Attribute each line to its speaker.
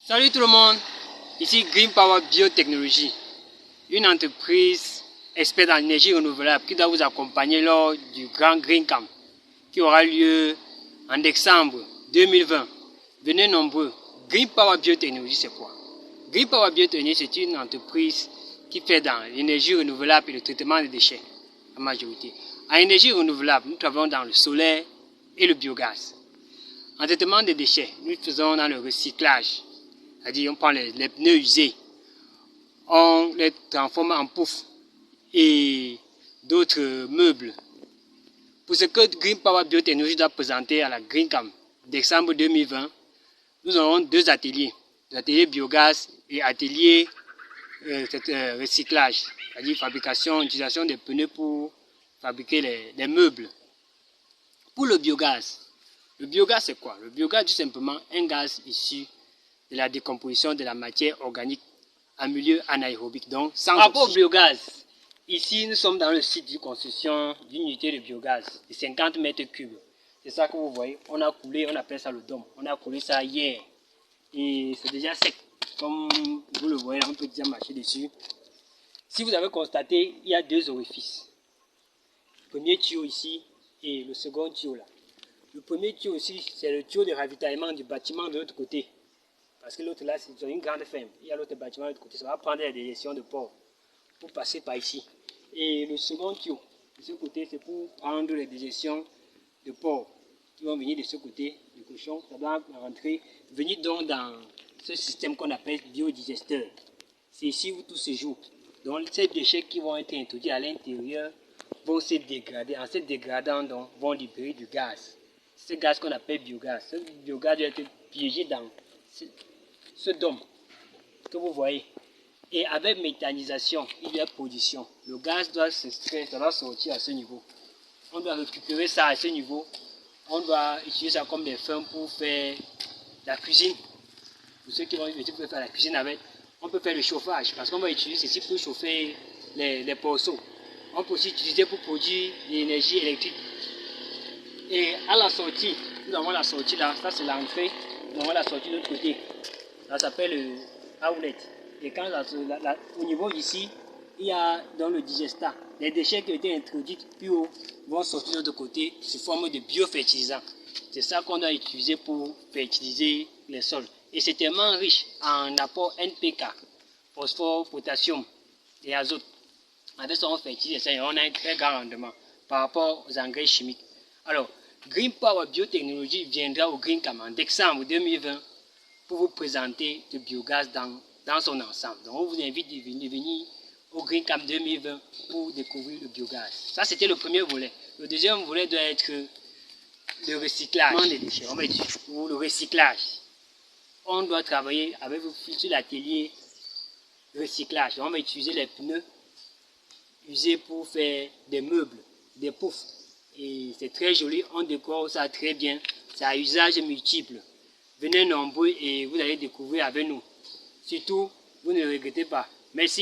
Speaker 1: Salut tout le monde, ici Green Power Biotechnologie, une entreprise experte en énergie renouvelable qui doit vous accompagner lors du Grand Green Camp qui aura lieu en décembre 2020. Venez nombreux. Green Power Biotechnologie, c'est quoi? Green Power Biotechnologie, c'est une entreprise qui fait dans l'énergie renouvelable et le traitement des déchets, en majorité. En énergie renouvelable, nous travaillons dans le solaire et le biogaz. En traitement des déchets, nous faisons dans le recyclage. C'est-à-dire, on prend les pneus usés, on les transforme en poufs et d'autres meubles. Pour ce que Green Power Biotechnologie doit présenter à la Green Camp décembre 2020, nous aurons deux ateliers, l'atelier biogaz et l'atelier recyclage, c'est-à-dire fabrication, utilisation des pneus pour fabriquer les meubles. Pour le biogaz c'est quoi? Le biogaz, tout simplement, un gaz issu de la décomposition de la matière organique en milieu anaérobique, donc sans rapport au biogaz. Ici, nous sommes dans le site de construction d'une unité de biogaz de 50 mètres cubes. C'est ça que vous voyez. On a coulé, on appelle ça le dôme. On a coulé ça hier. Et c'est déjà sec. Comme vous le voyez, on peut déjà marcher dessus. Si vous avez constaté, il y a deux orifices. Le premier tuyau ici et le second tuyau là. Le premier tuyau ici, c'est le tuyau de ravitaillement du bâtiment de l'autre côté. Parce que l'autre là, c'est une grande ferme. Il y a l'autre bâtiment de l'autre côté. Ça va prendre des déjections de porc pour passer par ici. Et le second tuyau, de ce côté, c'est pour prendre les déjections de porc qui vont venir de ce côté, du cochon. Ça doit rentrer, venir donc dans ce système qu'on appelle biodigesteur. C'est ici où tout se joue. Donc ces déchets qui vont être introduits à l'intérieur vont se dégrader. En se dégradant, donc, vont libérer du gaz. Ce gaz qu'on appelle biogaz. Ce biogaz doit être piégé dans ce dôme que vous voyez. Et avec méthanisation, il y a production. Le gaz doit s'extraire, ça doit sortir à ce niveau. On doit récupérer ça à ce niveau. On doit utiliser ça comme des fermes pour faire la cuisine. Pour ceux qui vont faire la cuisine avec, on peut faire le chauffage parce qu'on va utiliser ceci pour chauffer les porceaux. On peut aussi utiliser pour produire l'énergie électrique. Et à la sortie, nous avons la sortie là, ça c'est l'entrée. Nous avons la sortie de l'autre côté. Ça s'appelle outlet. Et quand au niveau ici, il y a dans le digestat, les déchets qui ont été introduits plus haut vont sortir de l'autre côté sous forme de biofertilisant. C'est ça qu'on doit utiliser pour fertiliser les sols. Et c'est tellement riche en apport NPK, phosphore, potassium et azote. Avec ça, on fertilise ça et on a un très grand rendement par rapport aux engrais chimiques. Alors, Green Power Biotechnologie viendra au Green Camp en décembre 2020 pour vous présenter le biogaz dans son ensemble. Donc, on vous invite de venir au Green Camp 2020 pour découvrir le biogaz. Ça, c'était le premier volet. Le deuxième volet doit être le recyclage des déchets. On va dire, ou le recyclage. On doit travailler avec vous sur l'atelier recyclage. On va utiliser les pneus usés pour faire des meubles, des poufs. Et c'est très joli, on décore ça très bien. C'est à usage multiple. Venez nombreux et vous allez découvrir avec nous. Surtout, vous ne regrettez pas. Merci.